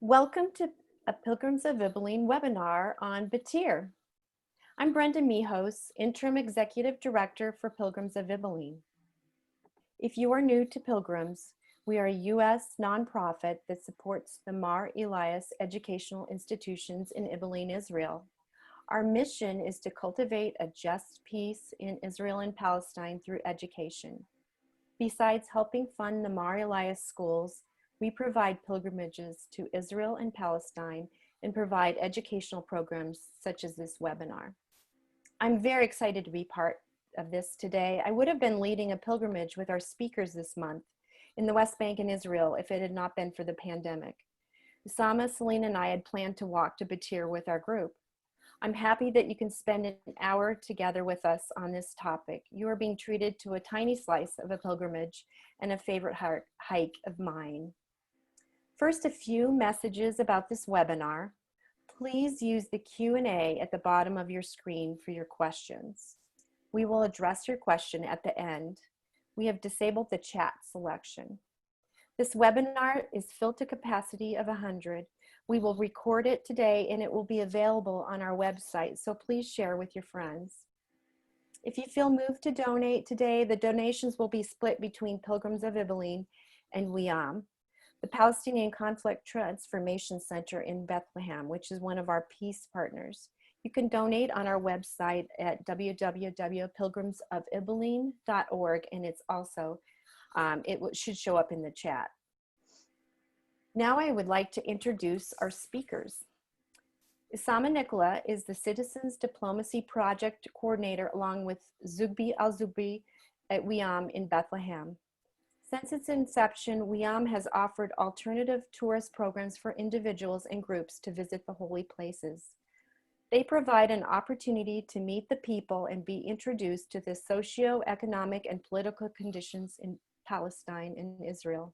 Welcome to a Pilgrims of Ibelline webinar on Batir. I'm Brenda Mijos, Interim Executive Director for Pilgrims of Ibelline. If you are new to Pilgrims, we are a U.S. nonprofit that supports the Mar Elias educational institutions in Ibelline, Israel. Our mission is to cultivate a just peace in Israel and Palestine through education. Besides helping fund the Mar Elias schools, we provide pilgrimages to Israel and Palestine and provide educational programs such as this webinar. I'm very excited to be part of this today. I would have been leading a pilgrimage with our speakers this month in the West Bank and Israel if it had not been for the pandemic. Usama, Celine, and I had planned to walk to Batir with our group. I'm happy that you can spend an hour together with us on this topic. You are being treated to a tiny slice of a pilgrimage and a favorite hike of mine. First, a few messages about this webinar. Please use the Q&A at the bottom of your screen for your questions. We will address your question at the end. We have disabled the chat selection. This webinar is filled to capacity of 100. We will record it today and it will be available on our website, so please share with your friends. If you feel moved to donate today, the donations will be split between Pilgrims of Ibelline and WIAM, the Palestinian Conflict Transformation Center in Bethlehem, which is one of our peace partners. You can donate on our website at www.pilgrimsofibelline.org, and it's also, it should show up in the chat. Now I would like to introduce our speakers. Usama Nicola is the Citizens Diplomacy Project Coordinator along with Zugbi Al-Zubri at WIAM in Bethlehem. Since its inception, WIAM has offered alternative tourist programs for individuals and groups to visit the holy places. They provide an opportunity to meet the people and be introduced to the socio-economic and political conditions in Palestine and Israel.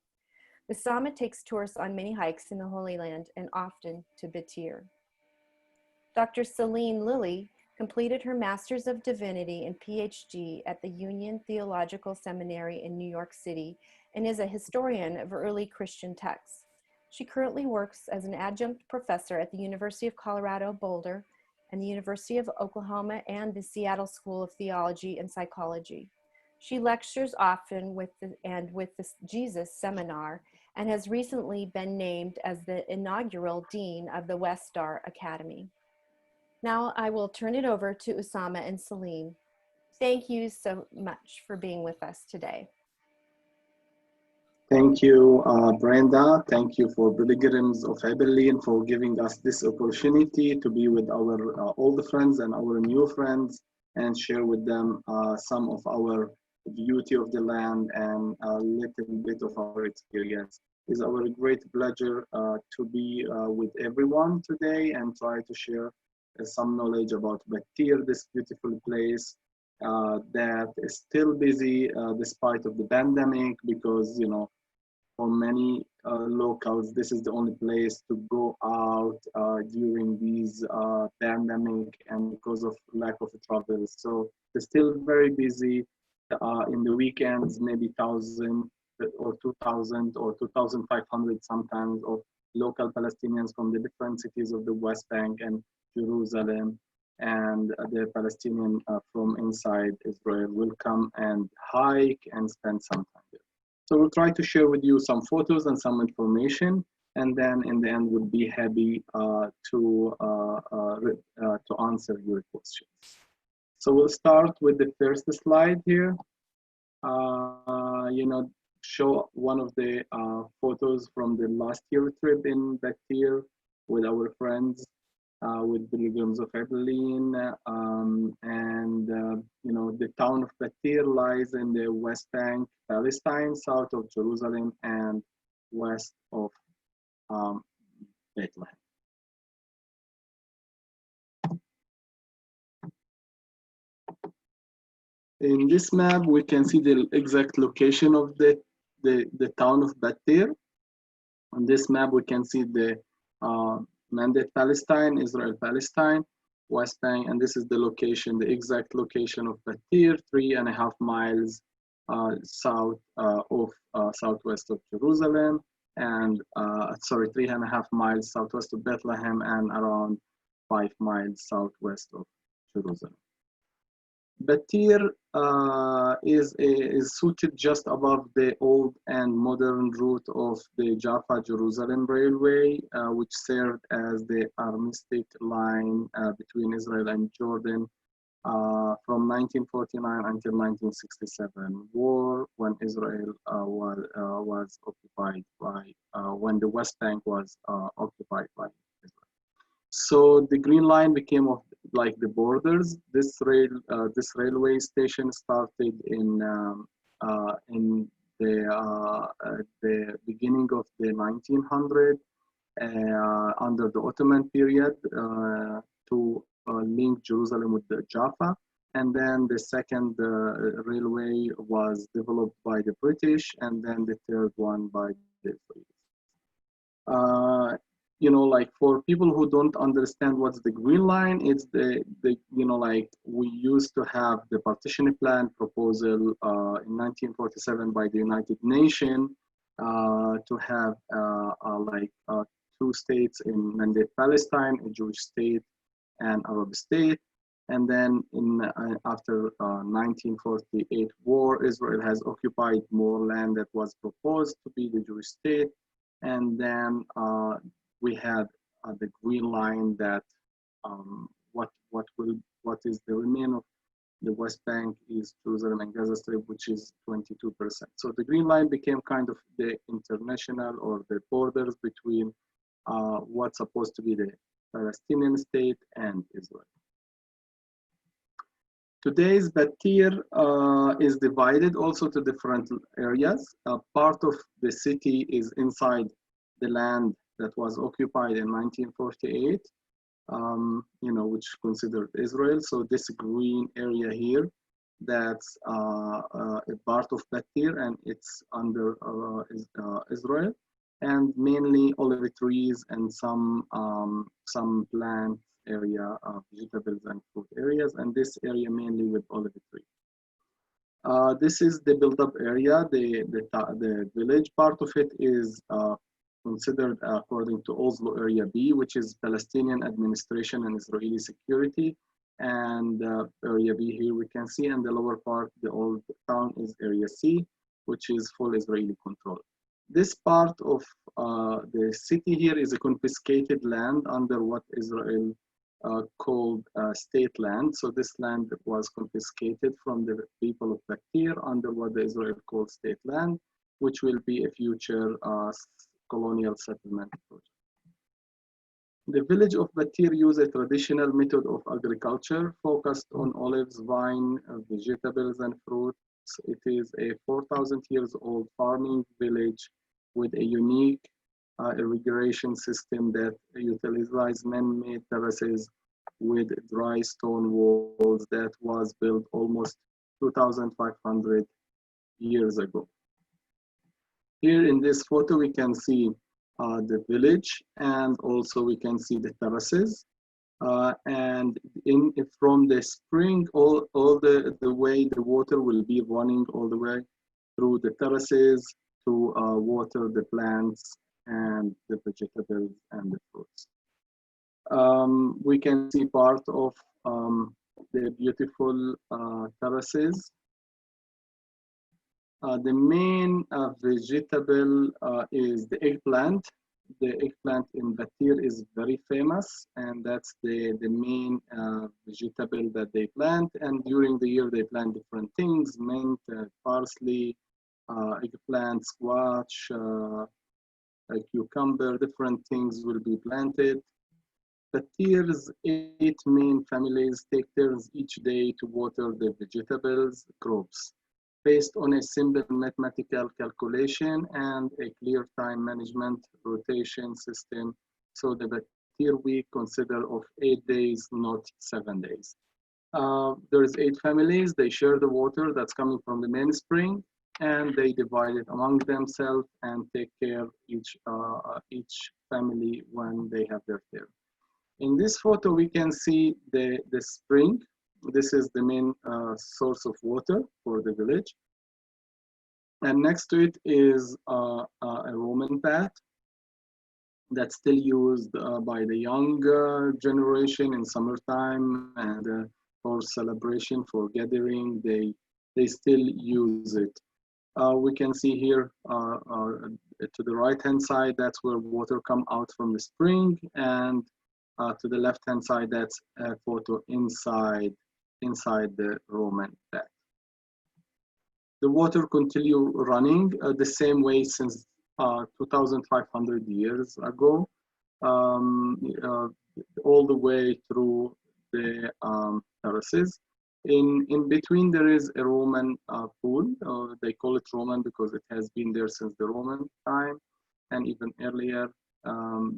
Usama takes tourists on many hikes in the Holy Land and often to Batir. Dr. Celine Lilly completed her Master's of Divinity and PhD at the Union Theological Seminary in New York City and is a historian of early Christian texts. She currently works as an adjunct professor at the University of Colorado Boulder and the University of Oklahoma and the Seattle School of Theology and Psychology. She lectures often with the Jesus Seminar and has recently been named as the inaugural Dean of the West Star Academy. Now I will turn it over to Usama and Celine. Thank you so much for being with us today. Thank you, Brenda. Thank you for Pilgrims of Ibelline for giving us this opportunity to be with our old friends and our new friends and share with them some of our beauty of the land and a little bit of our experience. It's our great pleasure to be with everyone today and try to share some knowledge about Batir, this beautiful place that is still busy despite of the pandemic, because for many locals this is the only place to go out during these pandemic and because of lack of travel. So it's still very busy. In the weekends, maybe 1,000 or 2,000 or 2,500 sometimes of local Palestinians from the different cities of the West Bank and Jerusalem and the Palestinian from inside Israel will come and hike and spend some time there. So we'll try to share with you some photos and some information, and then in the end we'll be happy to answer your questions. So we'll start with the first slide here. Show one of the photos from the last year trip in Batir with our friends, with Pilgrims of Ibelline, the town of Batir lies in the West Bank, Palestine, south of Jerusalem and west of Bethlehem. In this map, we can see the exact location of the town of Batir. On this map, we can see the mandate Palestine, Israel, Palestine, West Bank, and this is the location, the exact location of Batir, 3.5 miles southwest of Jerusalem. and 3.5 miles southwest of Bethlehem and around 5 miles southwest of Jerusalem. Batir is suited just above the old and modern route of the Jaffa-Jerusalem Railway, which served as the armistice line between Israel and Jordan from 1949 until 1967 war, when Israel was occupied by, when the West Bank was occupied by Israel. So the Green Line became of like the borders. This railway station started in the beginning of the 1900s under the Ottoman period to link Jerusalem with the Jaffa. And then the second railway was developed by the British, and then the third one by the Israelis. Like for people who don't understand what's the Green Line, it's like we used to have the partition plan proposal in 1947 by the United Nations to have two states in mandate Palestine, a Jewish state and Arab state. And then after 1948 war, Israel has occupied more land that was proposed to be the Jewish state. And then we had the Green Line that what is the remain of the West Bank is Jerusalem and Gaza Strip, which is 22%. So the Green Line became kind of the international or the borders between what's supposed to be the Palestinian state and Israel. Today's Batir is divided also to different areas. Part of the city is inside the land that was occupied in 1948, which considered Israel. So this green area here, that's a part of Batir, and it's under Israel, and mainly olive trees and some plant area, vegetables and fruit areas, and this area mainly with olive trees. This is the built-up area. The village part of it is considered according to Oslo Area B, which is Palestinian administration and Israeli security. And Area B here we can see, and the lower part, the old town, is Area C, which is full Israeli control. This part of the city here is a confiscated land under what Israel called state land. So this land was confiscated from the people of Batir under what the Israel called state land, which will be a future colonial settlement project. The village of Batir uses a traditional method of agriculture focused on olives, vine, vegetables, and fruits. It is a 4,000 years old farming village with a unique irrigation system that utilizes man-made terraces with dry stone walls that was built almost 2,500 years ago. Here in this photo, we can see the village, and also we can see the terraces. And from the spring, all the way the water will be running all the way through the terraces to water the plants and the vegetables and the fruits. We can see part of the beautiful terraces. The main vegetable is the eggplant. The eggplant in Batir is very famous, and that's the main vegetable that they plant. And during the year, they plant different things: mint, parsley, eggplant, squash, cucumber, different things will be planted. Batir's 8 main families take turns each day to water the vegetables crops, based on a simple mathematical calculation and a clear time management rotation system. So the Batir week consists of 8 days, not 7 days. There's 8 families. They share the water that's coming from the main spring, and they divide it among themselves and take care of each family when they have their turn. In this photo, we can see the spring. This is the main source of water for the village. And next to it is a Roman bath that's still used by the younger generation in summertime and for celebration, for gathering. They still use it. We can see here to the right hand side, that's where water come out from the spring, and to the left hand side, that's a photo inside the Roman bath. The water continue running the same way since 2,500 years ago, um, uh, all the way through the terraces. In between, there is a Roman pool. They call it Roman because it has been there since the Roman time and even earlier,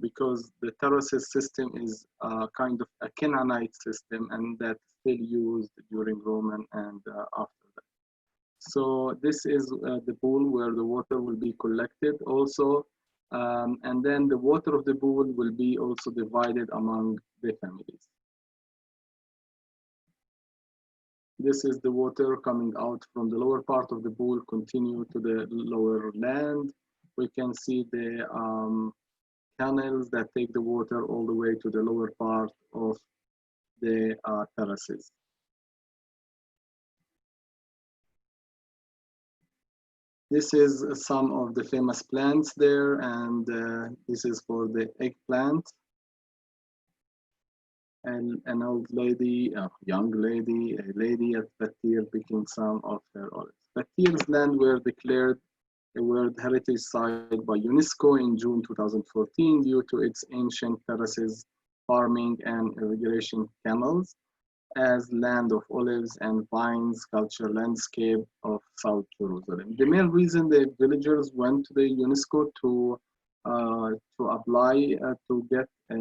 because the terraces system is kind of a Canaanite system, and that's still used during Roman and after that. So this is the pool where the water will be collected also. And then the water of the pool will be also divided among the families. This is the water coming out from the lower part of the pool, continue to the lower land. We can see the canals that take the water all the way to the lower part of the terraces. This is some of the famous plants there, and this is for the eggplant. And an old lady, a young lady, a lady at Battir picking some of her olives. Battir's land were declared a World Heritage Site by UNESCO in June 2014 due to its ancient terraces, farming, and irrigation canals as land of olives and vines culture landscape of South Jerusalem. The main reason the villagers went to the UNESCO to apply to get a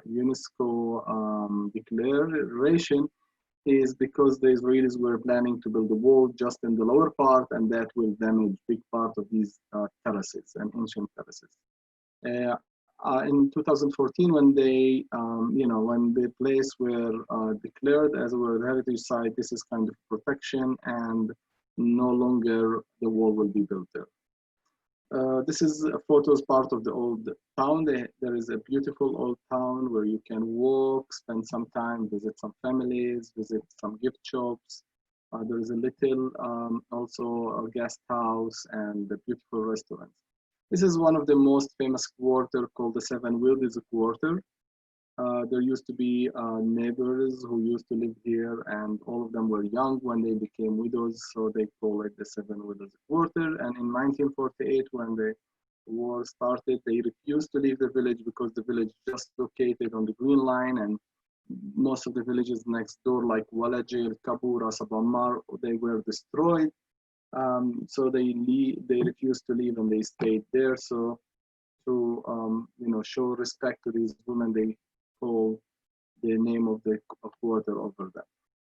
UNESCO declaration is because the Israelis were planning to build a wall just in the lower part, and that will damage big part of these terraces and ancient terraces. In 2014, when they, when the place were declared as a World Heritage Site, this is kind of protection, and no longer the wall will be built there. This is a photos part of the old town. There is a beautiful old town where you can walk, spend some time, visit some families, visit some gift shops. There is a little also a guest house and a beautiful restaurants. This is one of the most famous quarter called the Seven Wilders Quarter. There used to be neighbors who used to live here, and all of them were young when they became widows, so they call it the Seven Wilders Quarter. And in 1948, when the war started, they refused to leave the village because the village just located on the Green Line, and most of the villages next door, like Walajir, Kabura, Sabamar, they were destroyed. So they refused to leave and they stayed there. So to show respect to these women, they call the name of the quarter over them.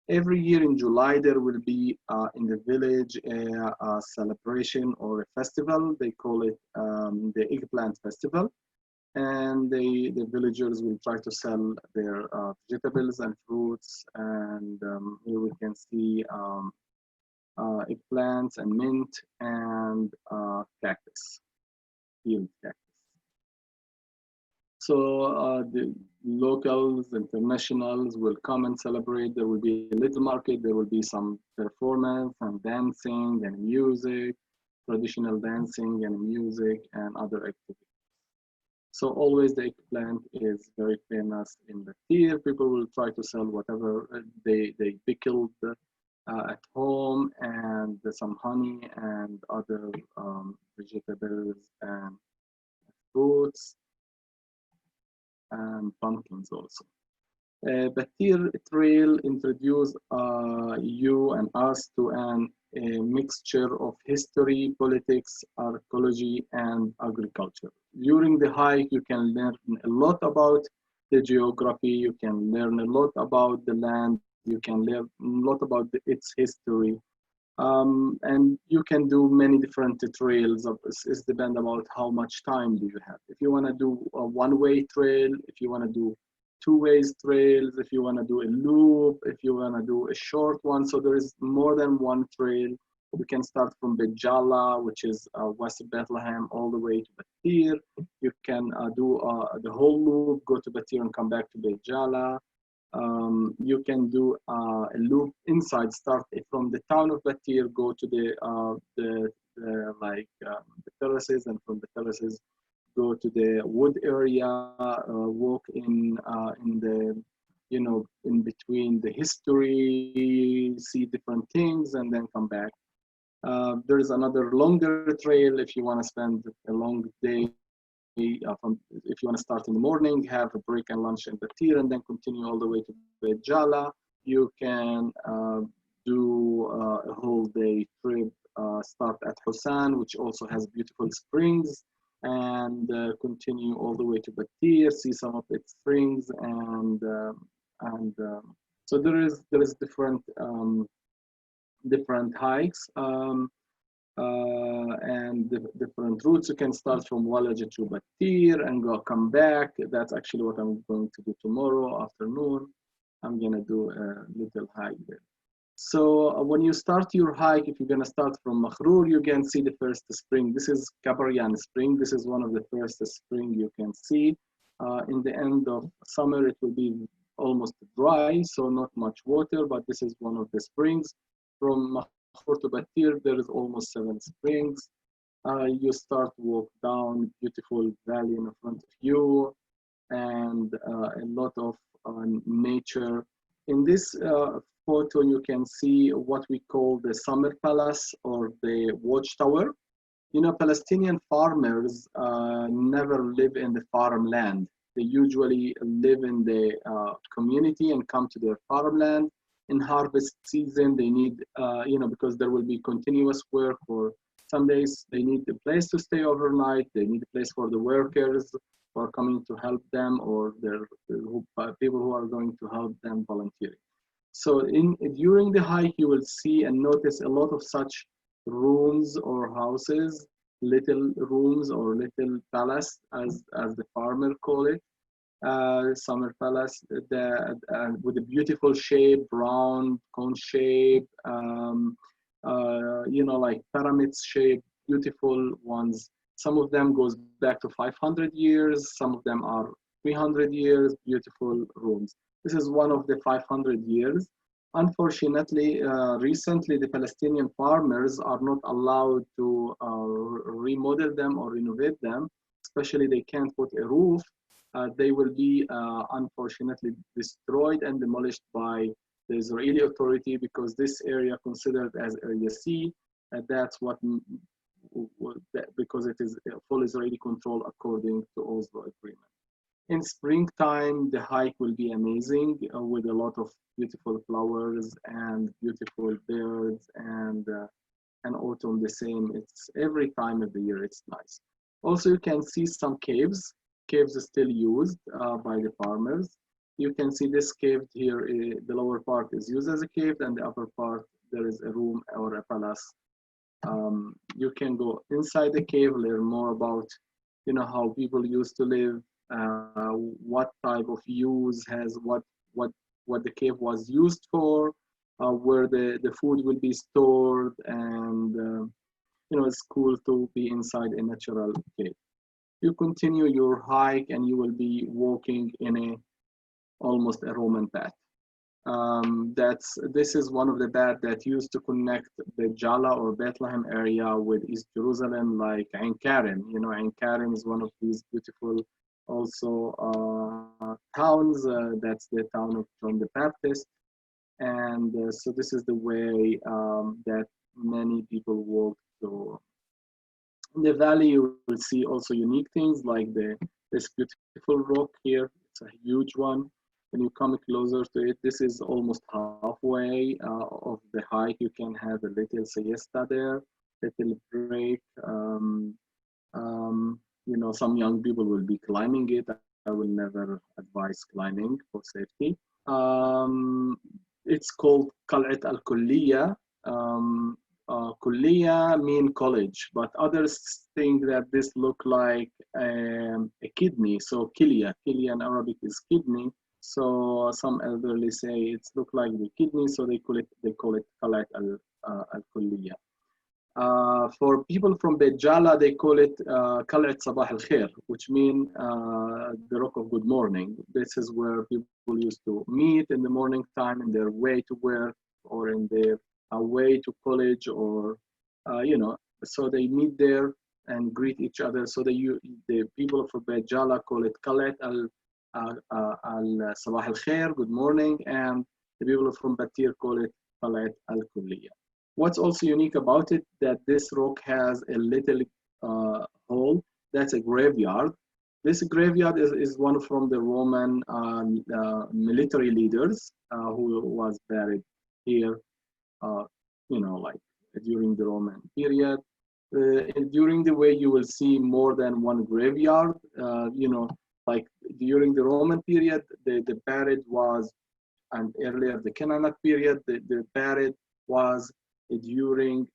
Every year in July, there will be in the village a celebration or a festival. They call it the Eggplant Festival. And the villagers will try to sell their vegetables and fruits. And here we can see eggplants and mint and cactus, field cactus. So the locals, internationals will come and celebrate. There will be a little market. There will be some performance and dancing and music, traditional dancing and music and other activities. So always the eggplant is very famous in Batir. People will try to sell whatever they pickled at home, and some honey and other vegetables and fruits and pumpkins also. Batir Trail introduced you and us to a mixture of history, politics, archaeology, and agriculture. During the hike, you can learn a lot about the geography, you can learn a lot about the land, you can learn a lot about its history. And you can do many different trails. It's depend about how much time do you have. If you want to do a one-way trail, if you want to do two-way trails, if you want to do a loop, if you want to do a short one. So there is more than one trail You can start from Beit Jala, which is west of Bethlehem, all the way to Battir. You can do the whole loop, go to Battir and come back to Beit Jala. You can do a loop inside, start from the town of Batir, go to the terraces, and from the terraces go to the wood area, walk in the in between the history, see different things, and then come back. There is another longer trail if you want to spend a long day. If you want to start in the morning, have a break and lunch in Batir, and then continue all the way to Beit Jala. You can do a whole day trip. Start at Hussan, which also has beautiful springs, and continue all the way to Batir, see some of its springs, and so there is different hikes. And different routes. You can start from Walaj to Batir and come back. That's actually what I'm going to do tomorrow afternoon. I'm gonna do a little hike there. So when you start your hike, if you're gonna start from Makhrur, you can see the first spring. This is Kabaryan Spring. This is one of the first spring you can see. In the end of summer, it will be almost dry, so not much water, but this is one of the springs. From Makhrur to Batir, there is almost 7 springs. You start walk down, beautiful valley in front of you, and a lot of nature. In this photo, you can see what we call the summer palace or the watchtower. You know, Palestinian farmers never live in the farmland. They usually live in the community and come to their farmland. In harvest season, they need, because there will be continuous work, or some days they need a place to stay overnight. They need a place for the workers who are coming to help them, or people who are going to help them volunteering. So during the hike, you will see and notice a lot of such rooms or houses, little rooms or little palace, as the farmer call it. Summer palace with a beautiful shape, round, cone shape, like pyramids shape, beautiful ones. Some of them goes back to 500 years, some of them are 300 years, beautiful rooms. This is one of the 500 years. Unfortunately, recently the Palestinian farmers are not allowed to remodel them or renovate them, especially they can't put a roof. They will be unfortunately destroyed and demolished by the Israeli authority, because this area considered as Area C, and that's because it is full Israeli control according to Oslo Agreement. In springtime, the hike will be amazing with a lot of beautiful flowers and beautiful birds, and autumn the same. It's every time of the year, it's nice. Also, you can see some caves. Caves are still used by the farmers. You can see this cave here, the lower part is used as a cave, and the upper part, there is a room or a palace. You can go inside the cave, learn more about, how people used to live, what type of use has what the cave was used for, where the food will be stored, and it's cool to be inside a natural cave. You continue your hike and you will be walking in almost a Roman path. This is one of the paths that used to connect the Jala or Bethlehem area with East Jerusalem, like Ein Karim. Ein Karim is one of these beautiful also towns. That's the town of John the Baptist. And so this is the way that many people walk through. In the valley, you will see also unique things like this beautiful rock here. It's a huge one. When you come closer to it, this is almost halfway of the hike. You can have a little siesta there, little break. Some young people will be climbing it. I will never advise climbing for safety. It's called Qal'at al-Kulliya. Kulliya mean college, but others think that this look like a kidney. So Kilya in Arabic is kidney. So some elderly say it's look like the kidney, so they call it Qal'at al-Kulliya. For people from Beit Jala, they call it Qal'at Sabah al-Khair, which means the Rock of Good Morning. This is where people used to meet in the morning time in their way to work or in their way to college, or so they meet there and greet each other. So the people from Beit Jala call it Qal'at al-Sabah al-Khair, good morning, and the people from Batir call it Qal'at al-Kulliyah. What's also unique about it, that this rock has a little hole. That's a graveyard. This graveyard is one from the Roman military leaders who was buried here, like during the Roman period. During the way, you will see more than one graveyard. Like during the Roman period, the buried was, and earlier the Canaanite period, the buried was during,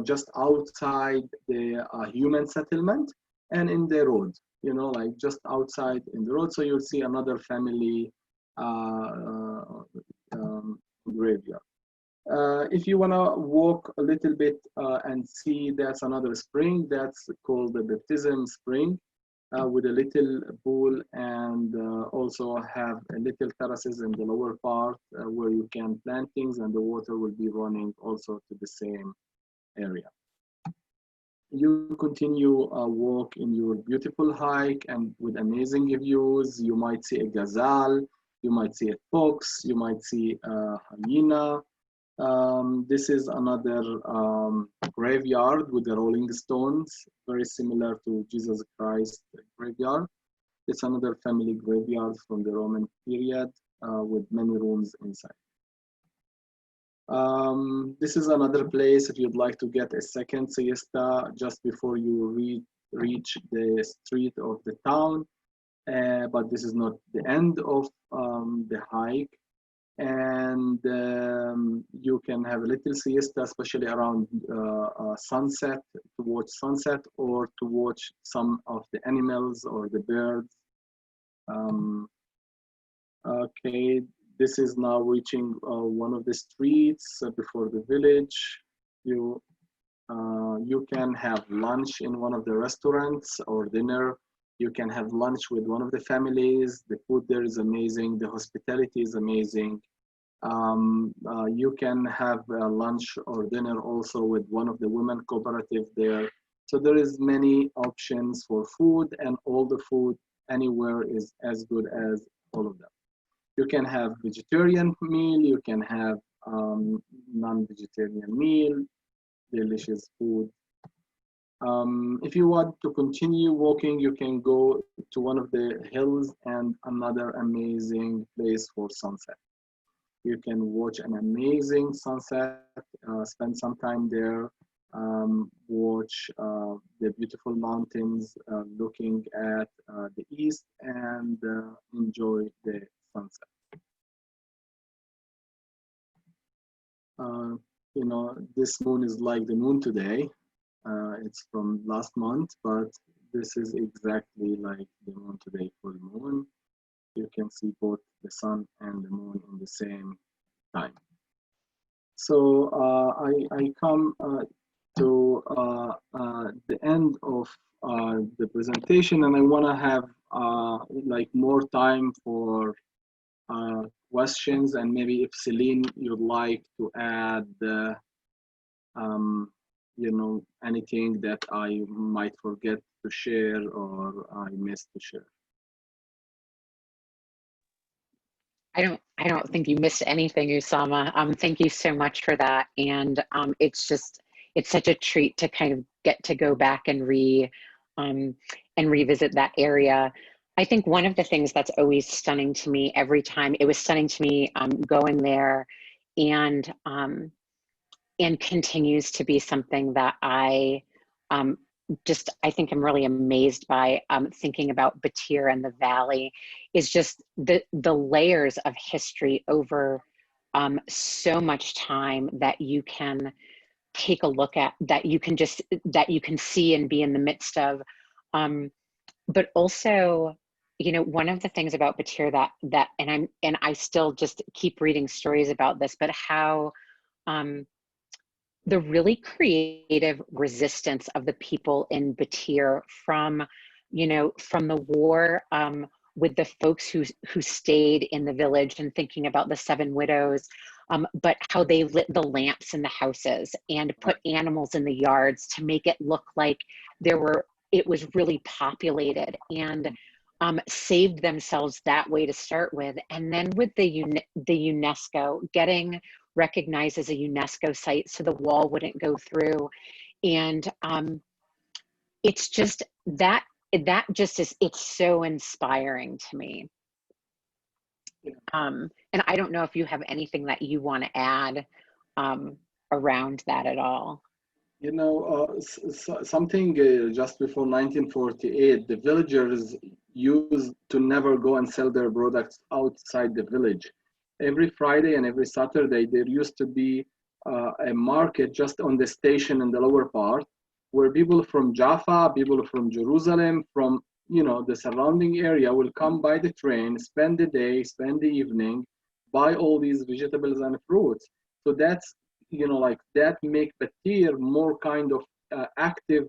just outside the human settlement and in the road, like just outside in the road. So you'll see another family graveyard. If you want to walk a little bit and see, that's another spring that's called the baptism spring. With a little pool, and also have a little terraces in the lower part where you can plant things, and the water will be running also to the same area. You continue walk in your beautiful hike, and with amazing views. You might see a gazelle, you might see a fox, you might see a hyena. This is another graveyard with the rolling stones, very similar to Jesus Christ graveyard. It's another family graveyard from the Roman period with many rooms inside. This is another place if you'd like to get a second siesta just before you reach the street of the town. But this is not the end of the hike. And you can have a little siesta, especially around sunset, to watch sunset or to watch some of the animals or the birds. Okay, this is now reaching one of the streets before the village. You can have lunch in one of the restaurants or dinner. You can have lunch with one of the families. The food there is amazing. The hospitality is amazing. You can have lunch or dinner also with one of the women cooperative there. So there is many options for food, and all the food anywhere is as good as all of them. You can have vegetarian meal. You can have non-vegetarian meal, delicious food. If you want to continue walking, you can go to one of the hills and another amazing place for sunset. You can watch an amazing sunset, spend some time there, watch the beautiful mountains looking at the east, and enjoy the sunset. This moon is like the moon today. It's from last month, but this is exactly like the moon today, full moon. You can see both the sun and the moon in the same time. So I come to the end of the presentation, and I want to have like more time for questions, and maybe if Celine, you'd like to add anything that I might forget to share or I missed to share. I don't think you missed anything, Usama. Thank you so much for that. And it's such a treat to kind of get to go back and revisit that area. I think one of the things that's always stunning to me every time, it was stunning to me going there, and continues to be something that I think I'm really amazed by thinking about Batir and the valley, is just the layers of history over so much time that you can take a look at, that you can see and be in the midst of. But also, one of the things about Batir that and I still just keep reading stories about this, but how the really creative resistance of the people in Batir from, you know, from the war, with the folks who stayed in the village, and thinking about the seven widows, but how they lit the lamps in the houses and put animals in the yards to make it look like it was really populated, and saved themselves that way to start with. And then with the UNESCO getting recognized as a UNESCO site so the wall wouldn't go through. And it's just that just is, it's so inspiring to me. And I don't know if you have anything that you want to add around that at all. You know, something just before 1948, the villagers used to never go and sell their products outside the village. Every Friday and every Saturday, there used to be a market just on the station in the lower part, where people from Jaffa, people from Jerusalem, from, you know, the surrounding area will come by the train, spend the day, spend the evening, buy all these vegetables and fruits. So that's, you know, like that make Batir more kind of active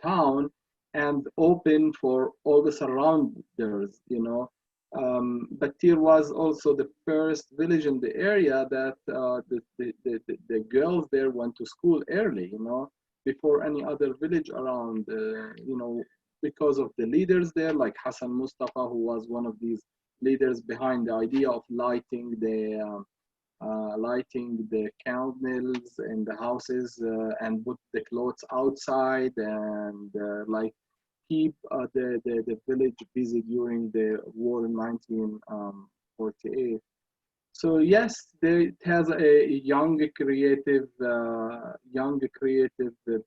town and open for all the surrounders, you know. Batir was also the first village in the area that the girls there went to school early, you know, before any other village around, you know, because of the leaders there, like Hassan Mustafa, who was one of these leaders behind the idea of lighting the candles in the houses and put the clothes outside and like keep the village busy during the war in 1948. So yes, it has a young creative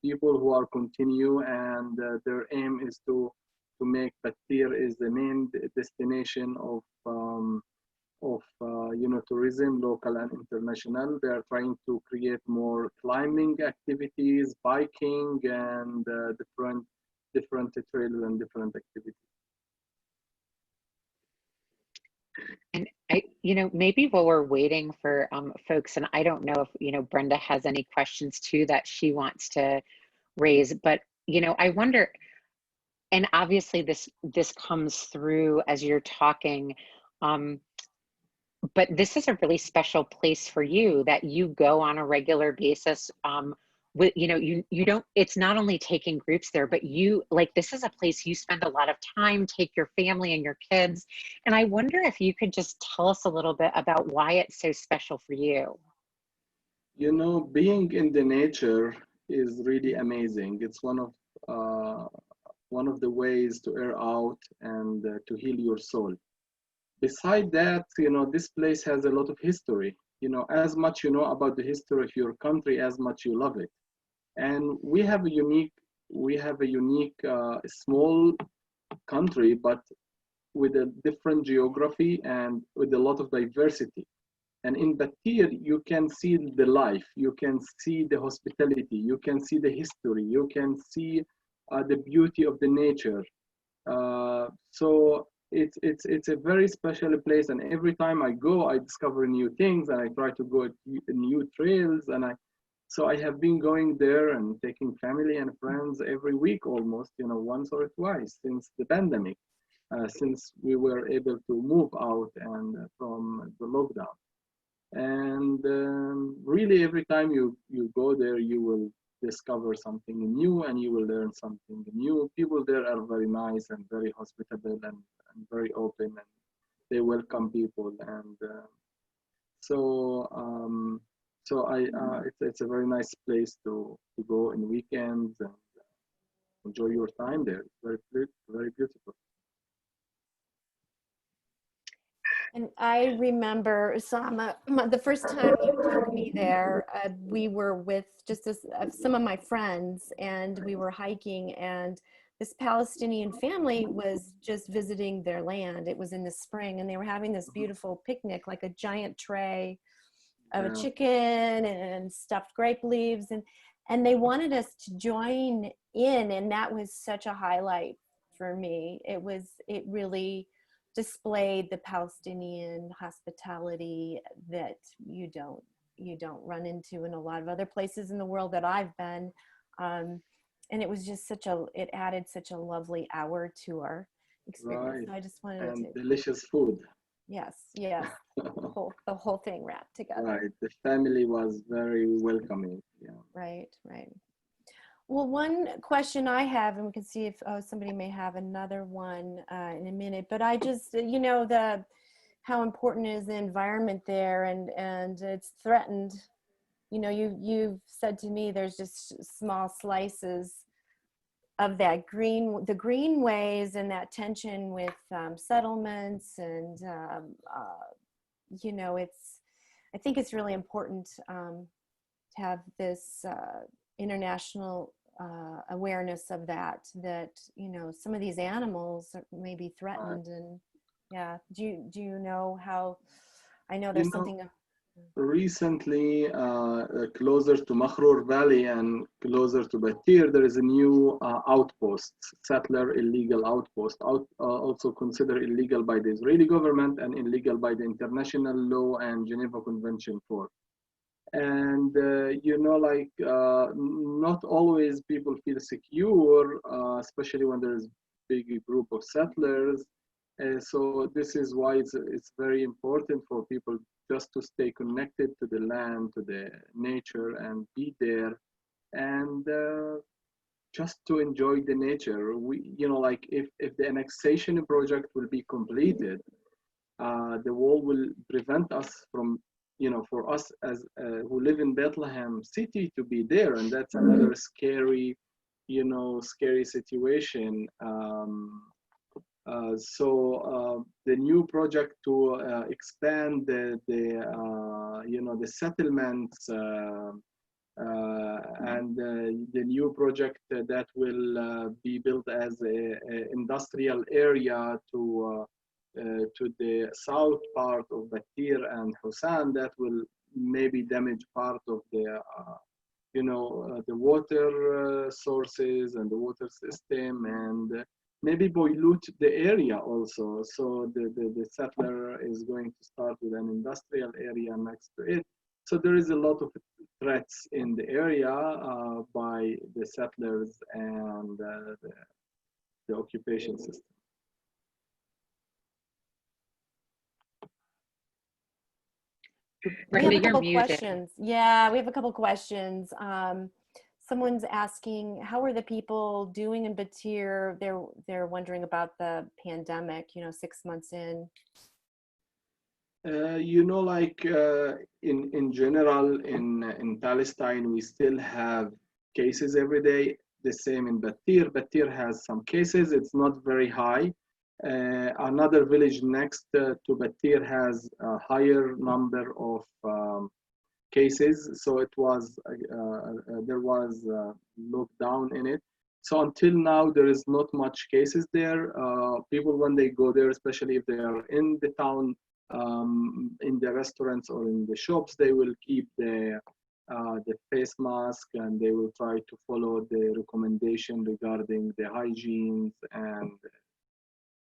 people who are continue, and their aim is to make Batir is the main destination of you know, tourism, local and international. They are trying to create more climbing activities, biking, and different trails and different activities. And you know, maybe while we're waiting for folks, and I don't know if, you know, Brenda has any questions too that she wants to raise, but, you know, I wonder, and obviously this comes through as you're talking, but this is a really special place for you that you go on a regular basis. With, you know, you don't, it's not only taking groups there, but you, like, this is a place you spend a lot of time, take your family and your kids. And I wonder if you could just tell us a little bit about why it's so special for you. You know, being in the nature is really amazing. It's one of the ways to air out and to heal your soul. Beside that, you know, this place has a lot of history. You know, as much you know about the history of your country, as much you love it. And we have a unique small country, but with a different geography and with a lot of diversity. And in Batir, you can see the life, you can see the hospitality, you can see the history, you can see the beauty of the nature. So it's a very special place, and every time I go, I discover new things, and I try to go new trails, and so I have been going there and taking family and friends every week almost, you know, once or twice since the pandemic, since we were able to move out and from the lockdown. And really, every time you go there, you will discover something new and you will learn something new. People there are very nice and very hospitable and very open, and they welcome people. And so it's a very nice place to go in weekends and enjoy your time there. It's very beautiful. And I remember, Sama, the first time you took me there, we were with just some of my friends, and we were hiking, and this Palestinian family was just visiting their land. It was in the spring, and they were having this beautiful picnic, like a giant tray of a chicken and stuffed grape leaves, and they wanted us to join in, and that was such a highlight for me. It really displayed the Palestinian hospitality that you don't you don't run into in a lot of other places in the world that I've been. And it was just it added such a lovely hour to our experience. Right. So I just wanted And to, delicious food. yes, yes, the whole thing wrapped together. Right. The family was very welcoming. Yeah. Right, right. Well, one question I have, and we can see if somebody may have another one in a minute, but I just, how important is the environment there, and it's threatened. You've said to me there's just small slices of the greenways and that tension with settlements, and I think it's really important to have this international awareness of that some of these animals may be threatened. And yeah, do you know how? I know You there's know, something recently, closer to Makhrur Valley and closer to Battir, there is a new outpost, settler illegal outpost, also considered illegal by the Israeli government and illegal by the international law and Geneva Convention for. And not always people feel secure, especially when there is big group of settlers. So this is why it's very important for people just to stay connected to the land, to the nature, and be there, and just to enjoy the nature. If the annexation project will be completed, the wall will prevent us from, for us as who live in Bethlehem city to be there, and that's another scary, scary situation. The new project to expand the settlements and the new project that will be built as a industrial area to the south part of Batir and Hussan, that will maybe damage part of the water sources and the water system, and maybe pollute the area also. So the settler is going to start with an industrial area next to it. So there is a lot of threats in the area by the settlers and the occupation system. we have a Brenda, you're couple muted. questions. Yeah, we have a couple questions. Someone's asking, how are the people doing in Batir? They're wondering about the pandemic, 6 months in. In general, in Palestine, we still have cases every day. The same in Battir. Battir has some cases. It's not very high. Another village next to Battir has a higher number of cases. So there was lockdown in it. So until now, there is not much cases there. People, when they go there, especially if they are in the town, in the restaurants or in the shops, they will keep the face mask, and they will try to follow the recommendation regarding the hygiene. And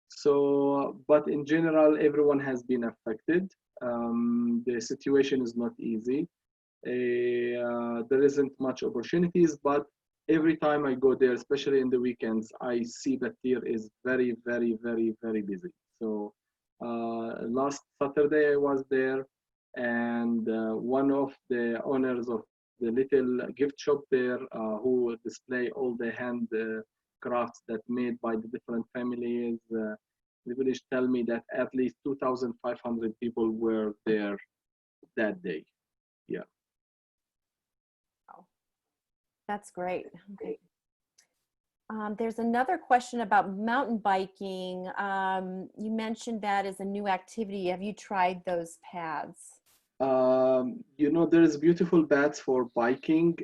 so, but in general, everyone has been affected. The situation is not easy. There isn't much opportunities, but every time I go there, especially in the weekends, I see that Batir is very, very, very, very busy. So last Saturday I was there, and one of the owners of the little gift shop there, who display all the hand crafts that made by the different families, the village tell me that at least 2,500 people were there that day. Yeah. That's great. Okay. There's another question about mountain biking. You mentioned that as a new activity. Have you tried those paths? There is beautiful paths for biking.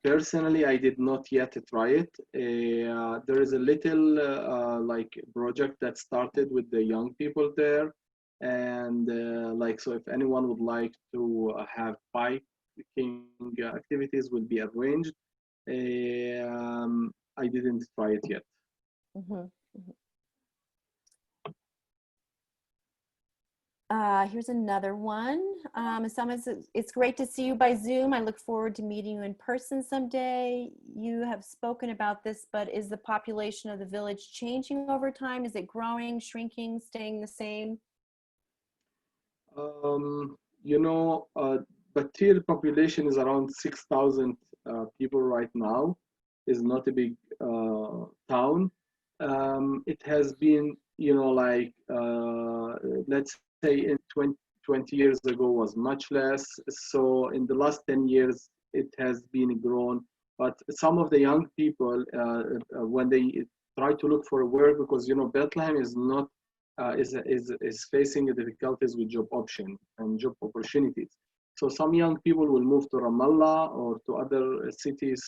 Personally, I did not yet try it. There is a little project that started with the young people there, and so if anyone would like to have biking activities, will be arranged. I didn't try it yet. Mm-hmm. Mm-hmm. Here's another one. Someone says, it's great to see you by Zoom. I look forward to meeting you in person someday. You have spoken about this, but is the population of the village changing over time? Is it growing, shrinking, staying the same? You know, Batir population is around 6,000 people right now. Is not a big town. It has been, you know, like let's say in 20 years ago was much less. So in the last 10 years, it has been grown. But some of the young people, when they try to look for work, because you know Bethlehem is not is facing difficulties with job option and job opportunities. So some young people will move to Ramallah or to other cities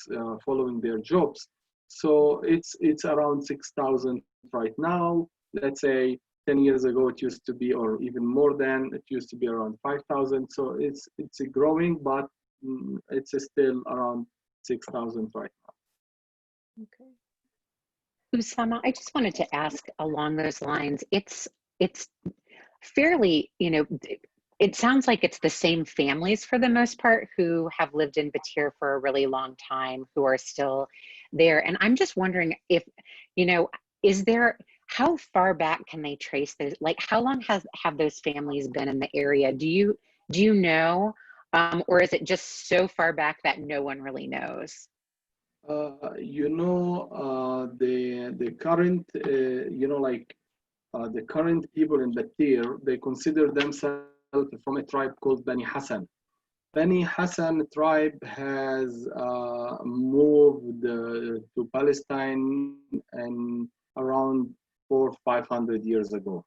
following their jobs. So it's around 6,000 right now. Let's say 10 years ago it used to be, or even more than, it used to be around 5,000. So it's growing, but it's still around 6,000 right now. Okay. Usama, I just wanted to ask along those lines. It's fairly, you know, it sounds like it's the same families for the most part who have lived in Batir for a really long time, who are still there. And I'm just wondering if, you know, is there, how far back can they trace those? Like, how long have those families been in the area? Do you know, or is it just so far back that no one really knows? You know, the current, you know, like the current people in Batir, they consider themselves from a tribe called Bani Hassan. Bani Hassan tribe has moved to Palestine and around 400-500 years ago.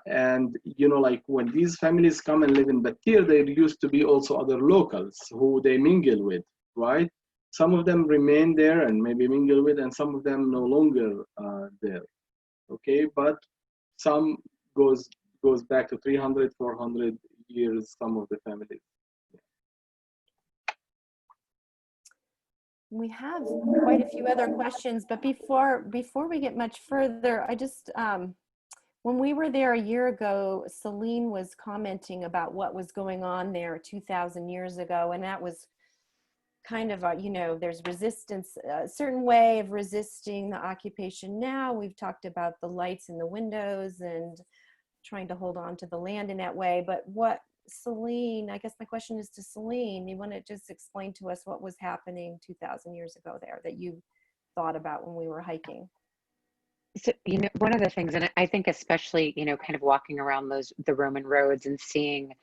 And you know, like when these families come and live in Batir, there used to be also other locals who they mingle with, right? Some of them remain there and maybe mingle with, and some of them no longer there. Okay, but some goes back to 300, 400 years. Some of the families. We have quite a few other questions, but before we get much further, I just when we were there a year ago, Celine was commenting about what was going on there 2,000 years ago, and that was kind of you know, there's resistance, a certain way of resisting the occupation. Now we've talked about the lights in the windows and trying to hold on to the land in that way. But what, Celine, I guess my question is to Celine, you want to just explain to us what was happening 2,000 years ago there that you thought about when we were hiking? So, you know, one of the things, and I think especially, you know, kind of walking around the Roman roads and seeing,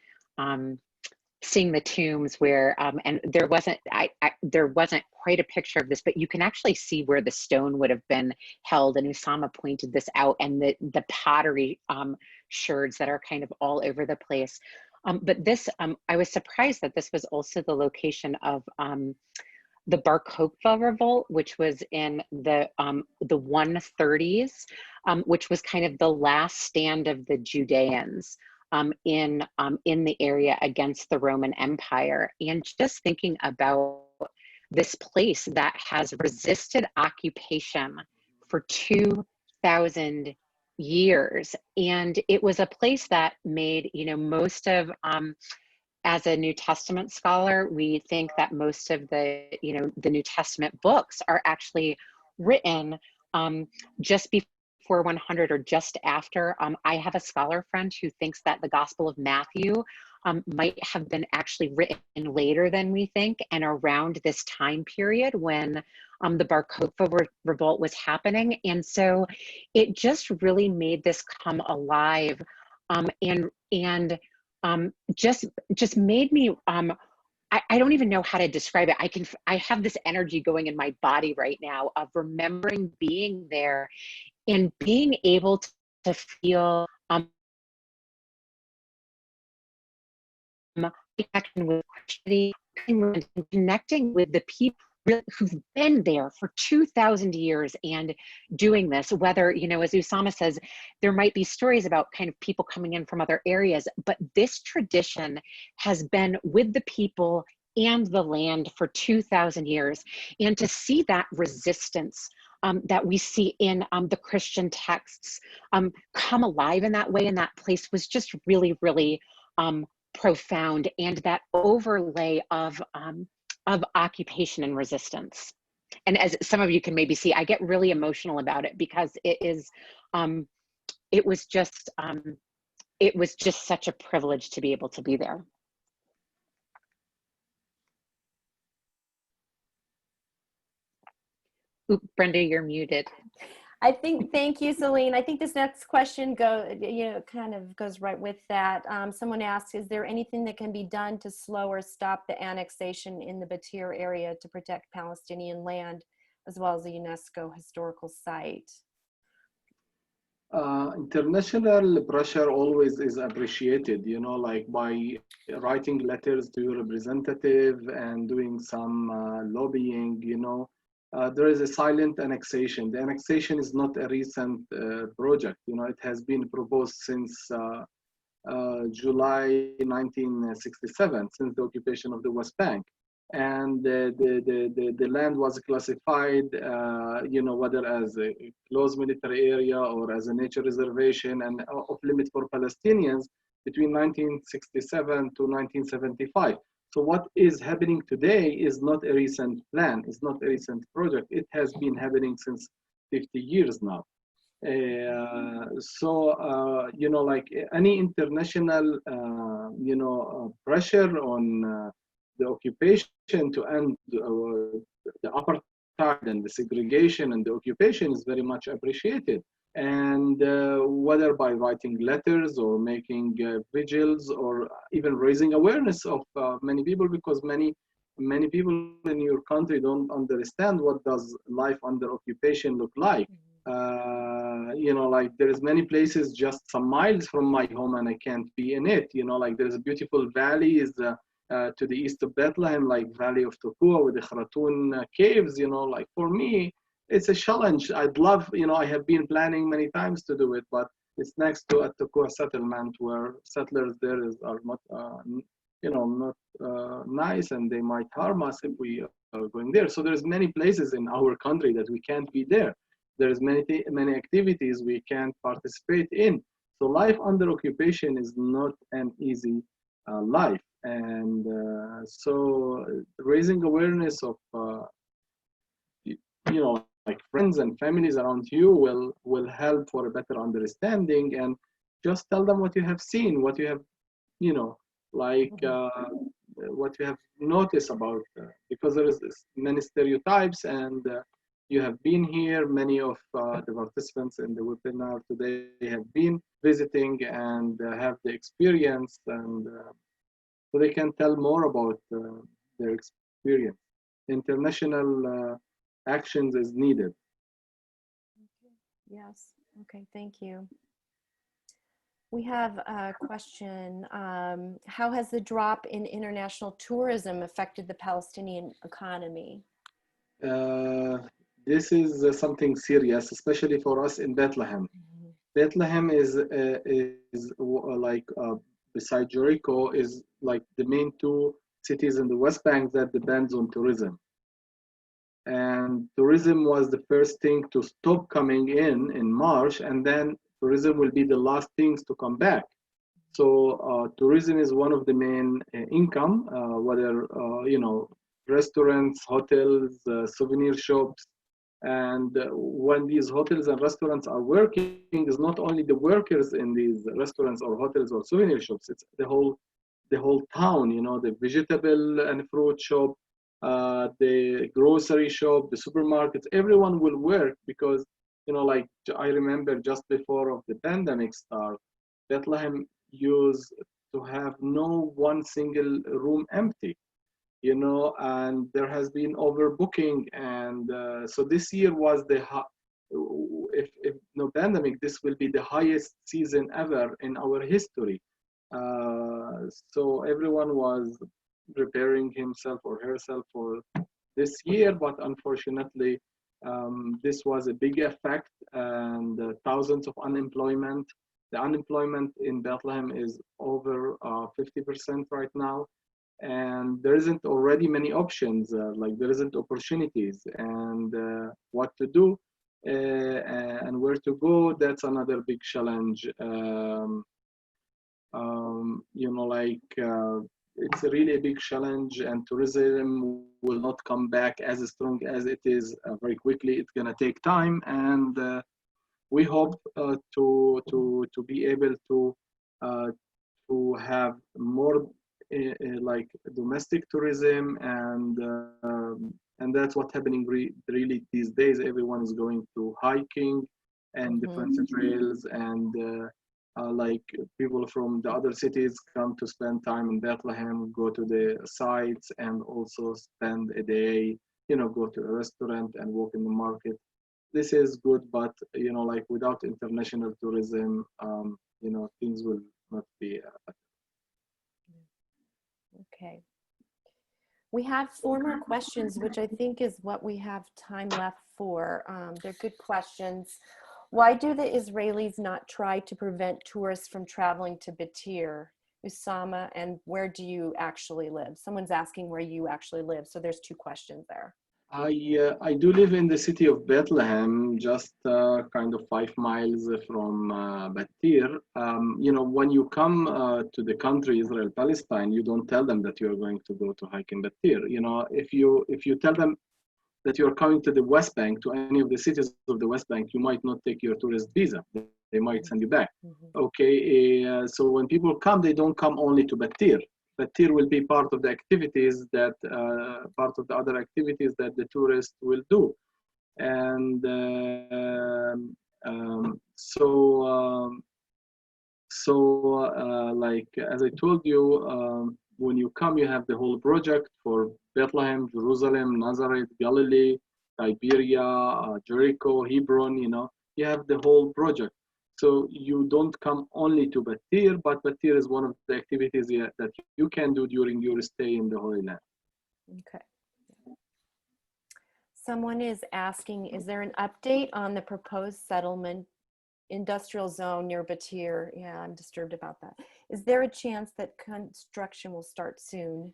seeing the tombs where, and there wasn't quite a picture of this, but you can actually see where the stone would have been held. And Usama pointed this out, and the pottery sherds that are kind of all over the place. But this, I was surprised that this was also the location of the Bar Kokhba revolt, which was in the 130s, which was kind of the last stand of the Judeans in the area against the Roman Empire. And just thinking about this place that has resisted occupation for 2,000 years, and it was a place that made, you know, most of as a New Testament scholar, we think that most of the, you know, the New Testament books are actually written just before 100 or just after. I have a scholar friend who thinks that the Gospel of Matthew might have been actually written later than we think, and around this time period when the Bar Kokhba revolt was happening. And so it just really made this come alive, and just made me, I don't even know how to describe it. I have this energy going in my body right now of remembering being there and being able to feel connecting with Christianity, connecting with the people who've been there for 2,000 years and doing this. Whether, you know, as Usama says, there might be stories about kind of people coming in from other areas, but this tradition has been with the people and the land for 2,000 years. And to see that resistance that we see in the Christian texts come alive in that way in that place was just really, really profound. And that overlay of occupation and resistance. And as some of you can maybe see, I get really emotional about it because it was just such a privilege to be able to be there. Oop, Brenda, you're muted. Thank you, Celine. I think this next question kind of goes right with that. Someone asks, is there anything that can be done to slow or stop the annexation in the Batir area to protect Palestinian land, as well as a UNESCO historical site? International pressure always is appreciated, you know, like by writing letters to your representative and doing some lobbying, you know. There is a silent annexation. The annexation is not a recent project. You know, it has been proposed since July 1967, since the occupation of the West Bank. And the land was classified, you know, whether as a closed military area or as a nature reservation and off limit for Palestinians between 1967 to 1975. So what is happening today is not a recent plan, it's not a recent project. It has been happening since 50 years now. You know, like any international, you know, pressure on the occupation to end the apartheid and the segregation and the occupation is very much appreciated. And whether by writing letters or making vigils or even raising awareness of many people, because many people in your country don't understand what does life under occupation look like. You know, like there is many places just some miles from my home and I can't be in it. You know, like there's a beautiful valley to the east of Bethlehem, like Valley of Tekoa with the Kharatoun caves. You know, like for me, it's a challenge. I'd love, you know, I have been planning many times to do it, but it's next to a Tekoa settlement where settlers there are not, you know, not nice, and they might harm us if we are going there. So there's many places in our country that we can't be there. There's many activities we can't participate in. So life under occupation is not an easy life. And so raising awareness of, you know, like friends and families around you will help for a better understanding, and just tell them what you have seen, what you have, you know, like what you have noticed about, because there is many stereotypes, and you have been here. Many of the participants in the webinar today have been visiting and have the experience, and so they can tell more about their experience. International actions is needed. Yes. Okay. Thank you. We have a question. How has the drop in international tourism affected the Palestinian economy? This is something serious, especially for us in Bethlehem. Bethlehem is like, beside Jericho, is like the main two cities in the West Bank that depends on tourism. And tourism was the first thing to stop coming in March, and then tourism will be the last things to come back. So tourism is one of the main income, whether, you know, restaurants, hotels, souvenir shops. And when these hotels and restaurants are working, it's not only the workers in these restaurants or hotels or souvenir shops, it's the whole town, you know, the vegetable and fruit shop, the grocery shop, the supermarkets, everyone will work, because, you know, like I remember just before of the pandemic start, Bethlehem used to have no one single room empty, you know, and there has been overbooking. And so this year was if no pandemic, this will be the highest season ever in our history. So everyone was preparing himself or herself for this year, but unfortunately, this was a big effect, and thousands of unemployment. The unemployment in Bethlehem is over 50% right now, and there isn't already many options, like there isn't opportunities, and what to do. and where to go, that's another big challenge. You know, like it's a really a big challenge, and tourism will not come back as strong as it is very quickly. It's gonna take time, and we hope to be able to have more like domestic tourism, and that's what's happening really these days. Everyone is going to hiking and different trails, and like people from the other cities come to spend time in Bethlehem, go to the sites, and also spend a day, you know, go to a restaurant and walk in the market. This is good, but you know, like without international tourism, you know, things will not be. Okay. We have 4 more questions, which I think is what we have time left for. They're good questions. Why do the Israelis not try to prevent tourists from traveling to Batir, Usama, and where do you actually live? Someone's asking where you actually live, so there's 2 questions there. I do live in the city of Bethlehem, just kind of 5 miles from Battir. You know, when you come to the country Israel Palestine, you don't tell them that you are going to go to hike in Battir. You know, if you tell them that you are coming to the West Bank, to any of the cities of the West Bank, you might not take your tourist visa. They might send you back. Okay, so when people come, they don't come only to Batir. Batir will be part of the activities that, part of the other activities that the tourists will do. And like, as I told you, when you come, you have the whole project for Bethlehem, Jerusalem, Nazareth, Galilee, Tiberia, Jericho, Hebron, you know, you have the whole project. So you don't come only to Batir, but Batir is one of the activities that you can do during your stay in the Holy Land. Okay. Someone is asking, is there an update on the proposed settlement industrial zone near Batir? Yeah, I'm disturbed about that. Is there a chance that construction will start soon?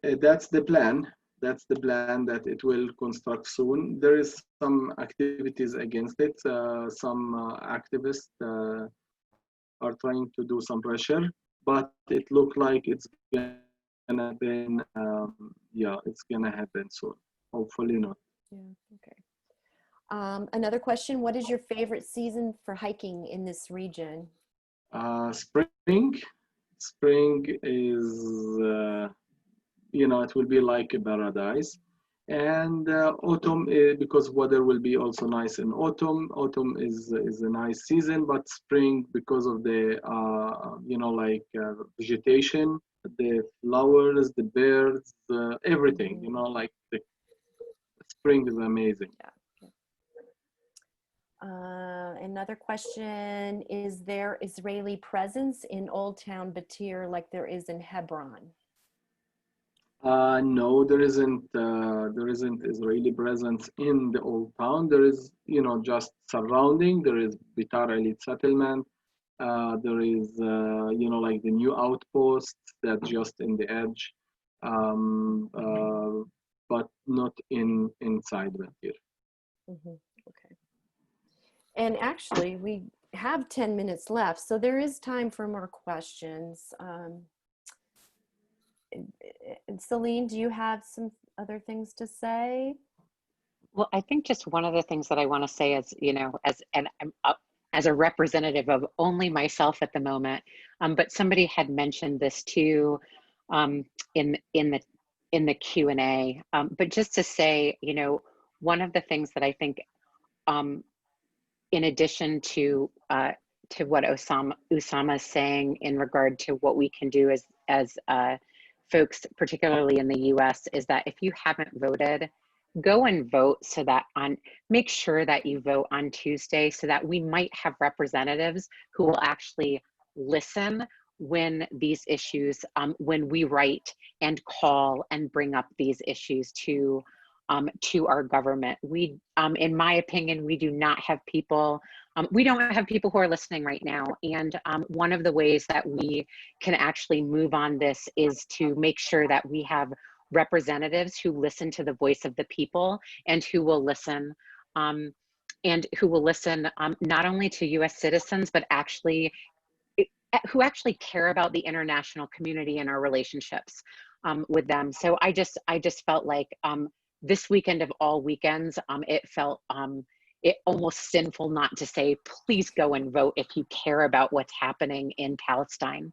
That's the plan. That's the plan, that it will construct soon. There is some activities against it. Some activists are trying to do some pressure, but it looks like it's gonna happen. Yeah, it's gonna happen soon. Hopefully not. Yeah. Okay. Another question: what is your favorite season for hiking in this region? Spring. Spring is, you know, it will be like a paradise. And autumn, because weather will be also nice in autumn. Autumn is a nice season, but spring, because of the, you know, like vegetation, the flowers, the birds, everything, you know, like the spring is amazing. Yeah. Another question: is there Israeli presence in Old Town Batir like there is in Hebron? No, there isn't. There isn't Israeli presence in the old town. There is, you know, just surrounding. There is Bitar elite settlement. There is, you know, like the new outpost that's just in the edge, but not inside Batir. Okay. And actually, we have 10 minutes left, so there is time for more questions. And Celine, do you have some other things to say? Well, I think just one of the things that I want to say is, you know, as a representative of only myself at the moment, but somebody had mentioned this too in the Q&A. But just to say, you know, one of the things that I think, in addition to what Usama is saying in regard to what we can do as folks, particularly in the US, is that if you haven't voted, go and vote, so that make sure that you vote on Tuesday, so that we might have representatives who will actually listen when these issues, when we write and call and bring up these issues to our government. We, in my opinion, we do not have people, we don't have people who are listening right now. And one of the ways that we can actually move on this is to make sure that we have representatives who listen to the voice of the people and who will listen and who will listen not only to US citizens, but actually who actually care about the international community and our relationships with them. So I just felt like this weekend of all weekends, it felt it almost sinful not to say, please go and vote if you care about what's happening in Palestine.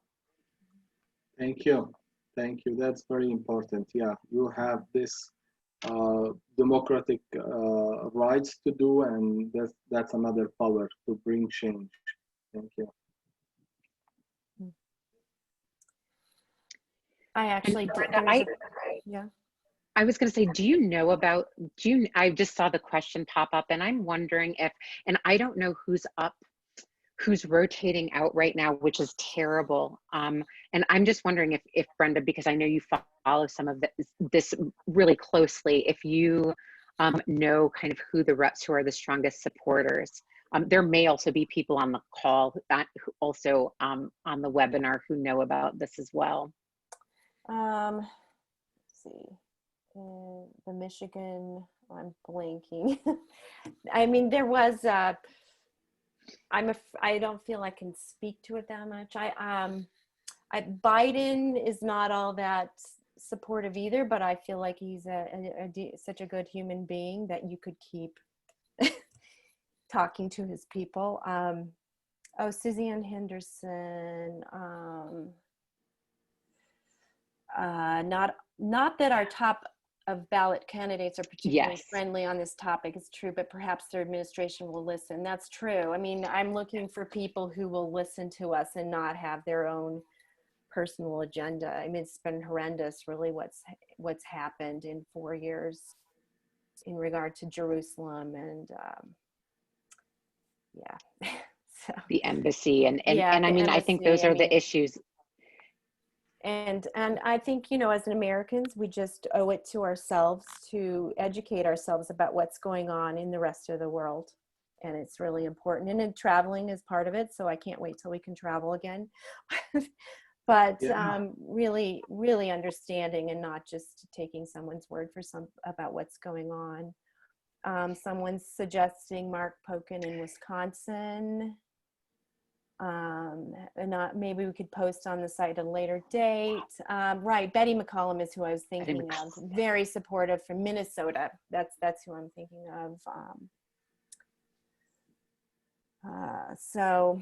Thank you. Thank you. That's very important. Yeah, you have this democratic rights to do, and that's another power to bring change. Thank you. I actually And did. Brenda, Yeah. I was going to say, do you know about, I just saw the question pop up and I'm wondering if, and I don't know who's rotating out right now, which is terrible. And I'm just wondering if Brenda, because I know you follow some of this really closely, if you know kind of who the reps who are the strongest supporters. There may also be people on the call, who also on the webinar who know about this as well. Let's see. The Michigan, I'm blanking. I mean, there was I don't feel I can speak to it that much. Biden is not all that supportive either, but I feel like he's such a good human being that you could keep talking to his people. Oh, Suzanne Henderson. Not that our top of ballot candidates are particularly Yes. friendly on this topic, it's true, but perhaps their administration will listen. That's true. I mean, I'm looking for people who will listen to us and not have their own personal agenda. I mean, it's been horrendous, really, what's happened in 4 years in regard to Jerusalem and yeah. So, the embassy and yeah, I mean, I think those are the issues. And I think, you know, as Americans, we just owe it to ourselves to educate ourselves about what's going on in the rest of the world. And it's really important. And traveling is part of it. So I can't wait till we can travel again. But Yeah. really, really understanding and not just taking someone's word for about what's going on. Someone's suggesting Mark Pokin in Wisconsin. And maybe we could post on the site at a later date. Right, Betty McCollum is who I was thinking of. Very supportive from Minnesota. That's who I'm thinking of. So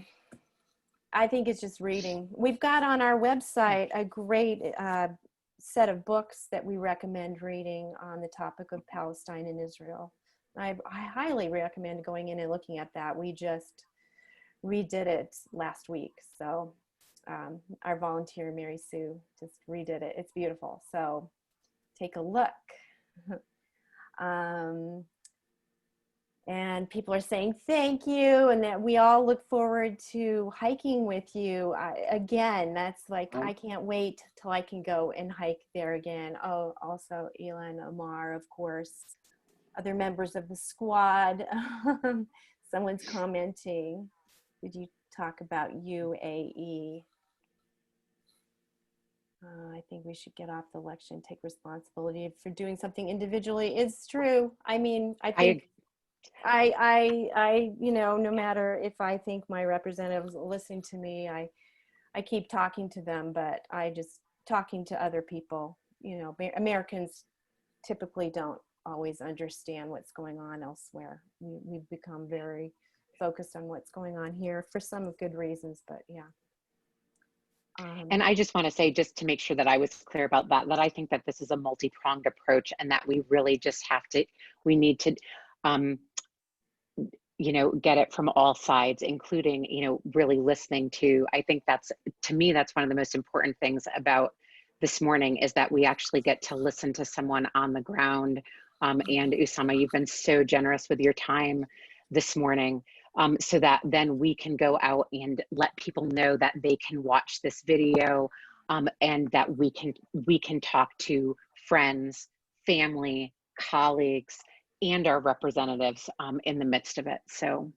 I think it's just reading. We've got on our website a great set of books that we recommend reading on the topic of Palestine and Israel. I highly recommend going in and looking at that. We just redid it last week. So our volunteer, Mary Sue, just redid it. It's beautiful. So take a look. And people are saying thank you, and that we all look forward to hiking with you again. That's like, I can't wait till I can go and hike there again. Oh, also Elon Omar, of course, other members of the squad. Someone's commenting. Did you talk about UAE? I think we should get off the election, take responsibility for doing something individually. It's true. I mean, I think I you know, no matter if I think my representatives are listening to me, I keep talking to them, but I just talking to other people. You know, Americans typically don't always understand what's going on elsewhere. We've become very focused on what's going on here for some good reasons, but yeah. And I just want to say, just to make sure that I was clear about that I think that this is a multi-pronged approach, and that we really just we need to, you know, get it from all sides, including, you know, really listening to, I think to me, that's one of the most important things about this morning, is that we actually get to listen to someone on the ground. And Usama, you've been so generous with your time this morning, so that then we can go out and let people know that they can watch this video, and that we can talk to friends, family, colleagues, and our representatives in the midst of it. So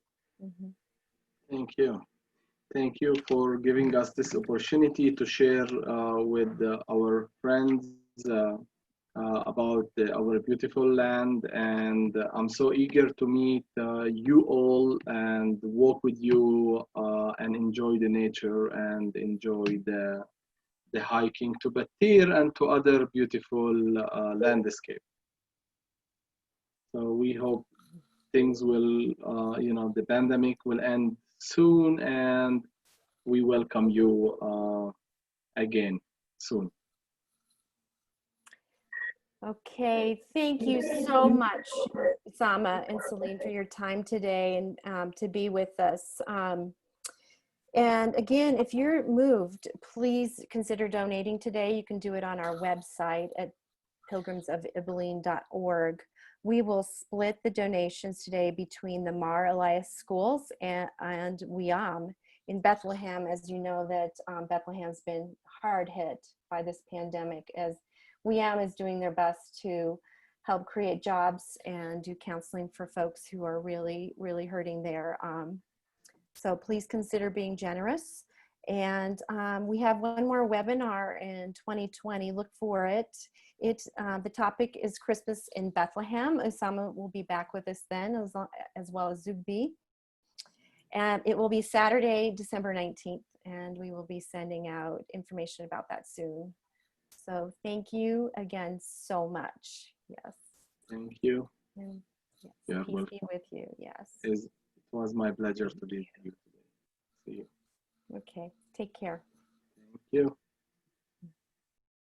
Thank you. Thank you for giving us this opportunity to share with our friends about about our beautiful land, and I'm so eager to meet you all and walk with you and enjoy the nature and enjoy the hiking to Battir and to other beautiful landscape. So we hope things will, the pandemic will end soon, and we welcome you again soon. Okay, thank you so much, Sama and Celine, for your time today and to be with us. And again, if you're moved, please consider donating today. You can do it on our website at pilgrimsofibilene.org. We will split the donations today between the Mar Elias schools and WIAM in Bethlehem. As you know, that Bethlehem's been hard hit by this pandemic, as WIAM is doing their best to help create jobs and do counseling for folks who are really, really hurting there. So please consider being generous. And we have one more webinar in 2020. Look for it. The topic is Christmas in Bethlehem. Osama will be back with us then, as well as Zugbi. And it will be Saturday, December 19th, and we will be sending out information about that soon. So thank you again so much. Yes. Thank you. And yes, Yeah, peace be with you. Yes. It was my pleasure to be with you today. See you. Okay. Take care. Thank you.